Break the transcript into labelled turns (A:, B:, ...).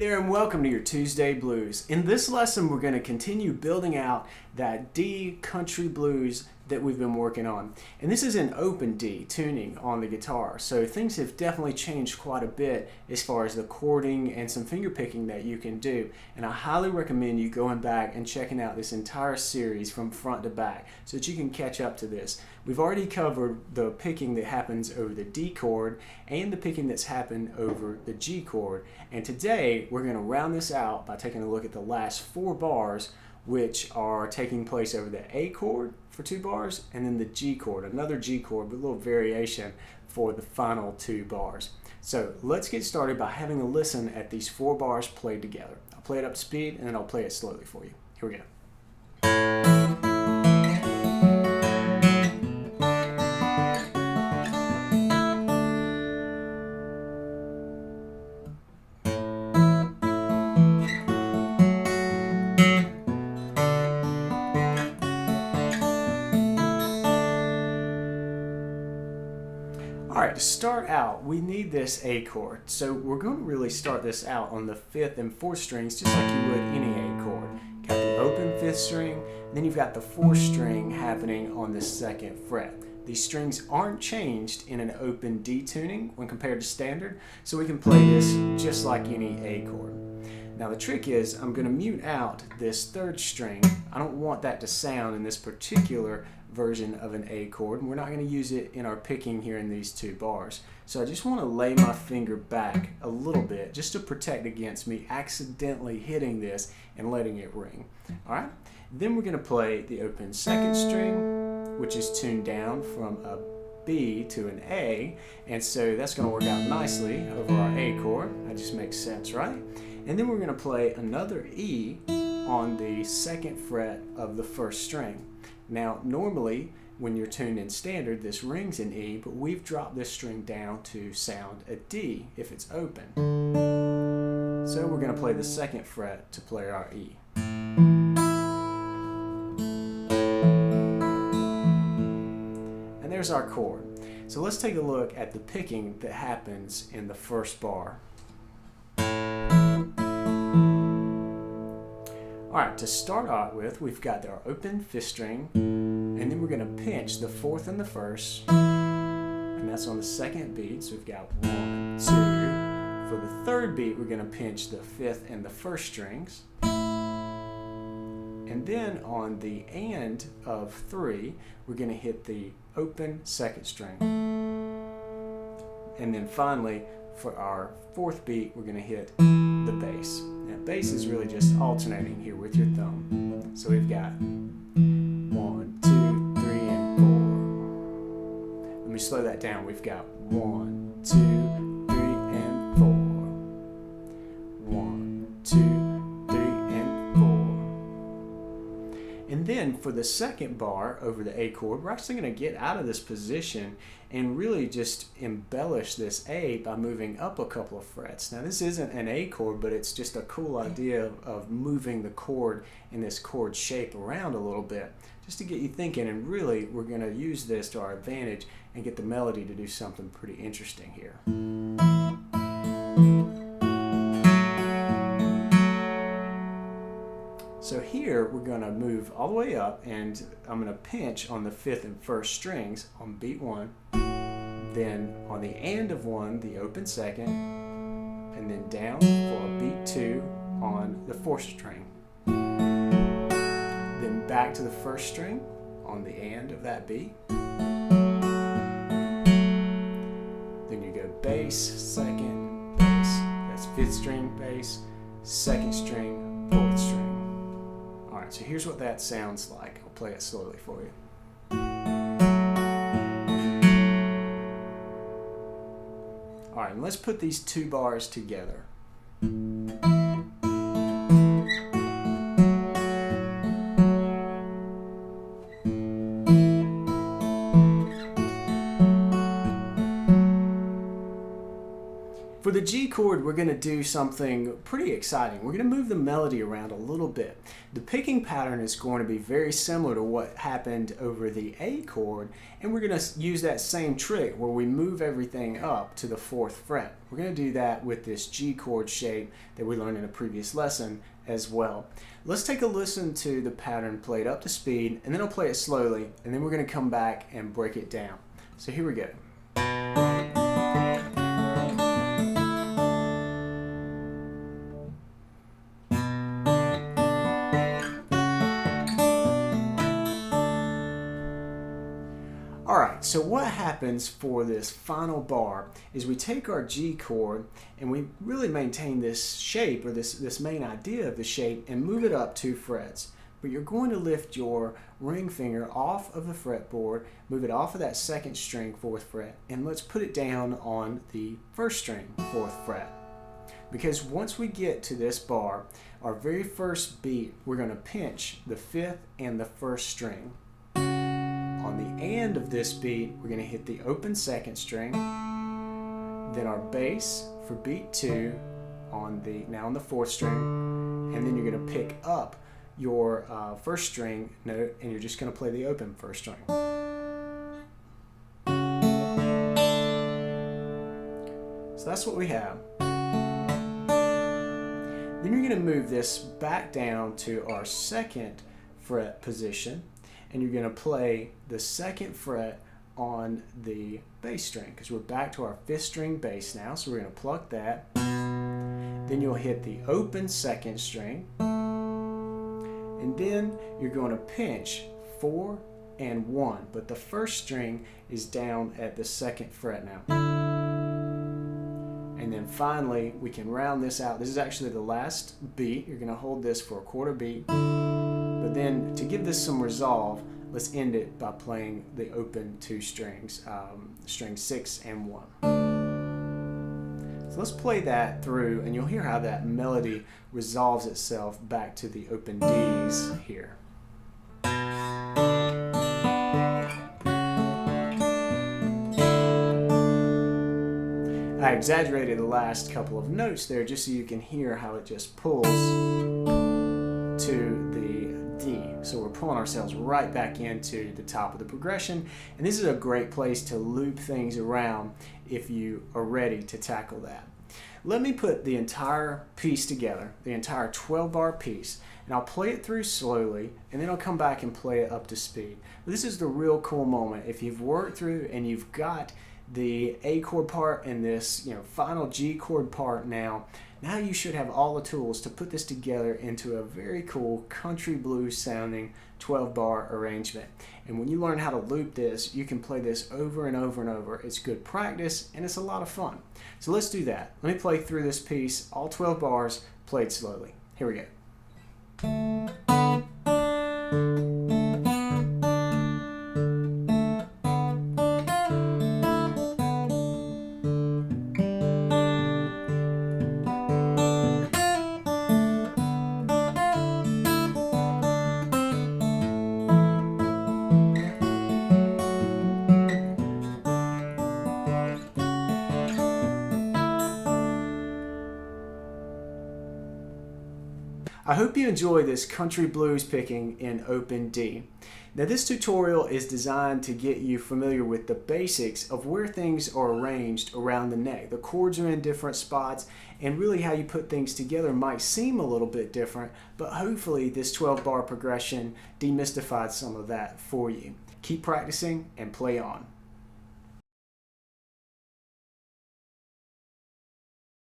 A: there and welcome to your Tuesday Blues. In this lesson we're going to continue building out that D country blues that we've been working on. And this is an open D tuning on the guitar, so things have definitely changed quite a bit as far as the chording and some finger picking that you can do. And I highly recommend you going back and checking out this entire series from front to back so that you can catch up to this. We've already covered the picking that happens over the D chord and the picking that's happened over the G chord. And today we're going to round this out by taking a look at the last 4 bars, which are taking place over the A chord for 2 bars and then the G chord, another G chord with a little variation for the final 2 bars. So let's get started by having a listen at these 4 bars played together. I'll play it up to speed and then I'll play it slowly for you. Here we go. Alright, to start out, we need this A chord. So we're going to really start this out on the 5th and 4th strings just like you would any A chord. Got the open 5th string, and then you've got the 4th string happening on the 2nd fret. These strings aren't changed in an open D tuning when compared to standard, so we can play this just like any A chord. Now the trick is I'm going to mute out this 3rd string. I don't want that to sound in this particular version of an A chord, and we're not going to use it in our picking here in these 2 bars. So I just want to lay my finger back a little bit just to protect against me accidentally hitting this and letting it ring. Alright, then we're going to play the open 2nd string, which is tuned down from a B to an A, and so that's going to work out nicely over our A chord. That just makes sense, right? And then we're going to play another E on the 2nd fret of the 1st string. Now normally when you're tuned in standard this rings an E, but we've dropped this string down to sound a D if it's open. So we're going to play the 2nd fret to play our E. And there's our chord. So let's take a look at the picking that happens in the 1st bar. Alright, to start out with, we've got our open 5th string, and then we're going to pinch the 4th and the 1st, and that's on the 2nd beat, so we've got 1, 2. For the 3rd beat, we're going to pinch the 5th and the 1st strings, and then on the and of 3, we're going to hit the open 2nd string, and then finally, for our 4th beat, we're going to hit the bass. Now, bass is really just alternating here with your thumb. So we've got 1, 2, 3, and 4. Let me slow that down. We've got 1, 2, 3, and 4. 1, 2, 3, and 4. And then for the 2nd bar over the A chord, we're actually going to get out of this position and really just embellish this A by moving up a couple of frets. Now this isn't an A chord, but it's just a cool idea of moving the chord in this chord shape around a little bit, just to get you thinking, and really we're going to use this to our advantage and get the melody to do something pretty interesting here. So here we're going to move all the way up, and I'm going to pinch on the 5th and 1st strings on beat 1, then on the and of 1 the open 2nd, and then down for beat 2 on the 4th string. Then back to the 1st string on the and of that beat. Then you go bass, 2nd, bass, that's 5th string bass, 2nd string, 4th string. Alright, so here's what that sounds like. I'll play it slowly for you. Alright, and let's put these 2 bars together. For the G G chord, we're going to do something pretty exciting. We're going to move the melody around a little bit. The picking pattern is going to be very similar to what happened over the A chord, and we're going to use that same trick where we move everything up to the 4th fret. We're going to do that with this G chord shape that we learned in a previous lesson as well. Let's take a listen to the pattern played up to speed, and then I'll play it slowly, and then we're going to come back and break it down. So here we go. Alright, so what happens for this final bar is we take our G chord and we really maintain this shape, or this main idea of the shape, and move it up 2 frets. But you're going to lift your ring finger off of the fretboard, move it off of that 2nd string 4th fret, and let's put it down on the 1st string 4th fret. Because once we get to this bar, our very first beat, we're going to pinch the 5th and the 1st string. On the end of this beat, we're going to hit the open 2nd string, then our bass for beat 2 on the 4th string, and then you're going to pick up your 1st string note, and you're just going to play the open 1st string. So that's what we have. Then you're going to move this back down to our 2nd fret position, and you're going to play the 2nd fret on the bass string, because we're back to our 5th string bass now, so we're going to pluck that. Then you'll hit the open 2nd string, and then you're going to pinch 4 and 1, but the 1st string is down at the 2nd fret now. And then finally, we can round this out. This is actually the last beat. You're going to hold this for a 1/4 beat. But then to give this some resolve, let's end it by playing the open 2 strings, string 6 and 1. So let's play that through, and you'll hear how that melody resolves itself back to the open Ds here. I exaggerated the last couple of notes there just so you can hear how it just pulls to the D. So we're pulling ourselves right back into the top of the progression, and this is a great place to loop things around if you are ready to tackle that. Let me put the entire piece together, the entire 12-bar piece, and I'll play it through slowly, and then I'll come back and play it up to speed. But this is the real cool moment. If you've worked through and you've got the A chord part and this final G chord part now you should have all the tools to put this together into a very cool country blues sounding 12-bar arrangement. And when you learn how to loop this, you can play this over and over and over. It's good practice and it's a lot of fun. So let's do that. Let me play through this piece, all 12 bars, played slowly. Here we go. I hope you enjoy this country blues picking in open D. Now this tutorial is designed to get you familiar with the basics of where things are arranged around the neck. The chords are in different spots, and really how you put things together might seem a little bit different, but hopefully this 12-bar progression demystified some of that for you. Keep practicing and play on.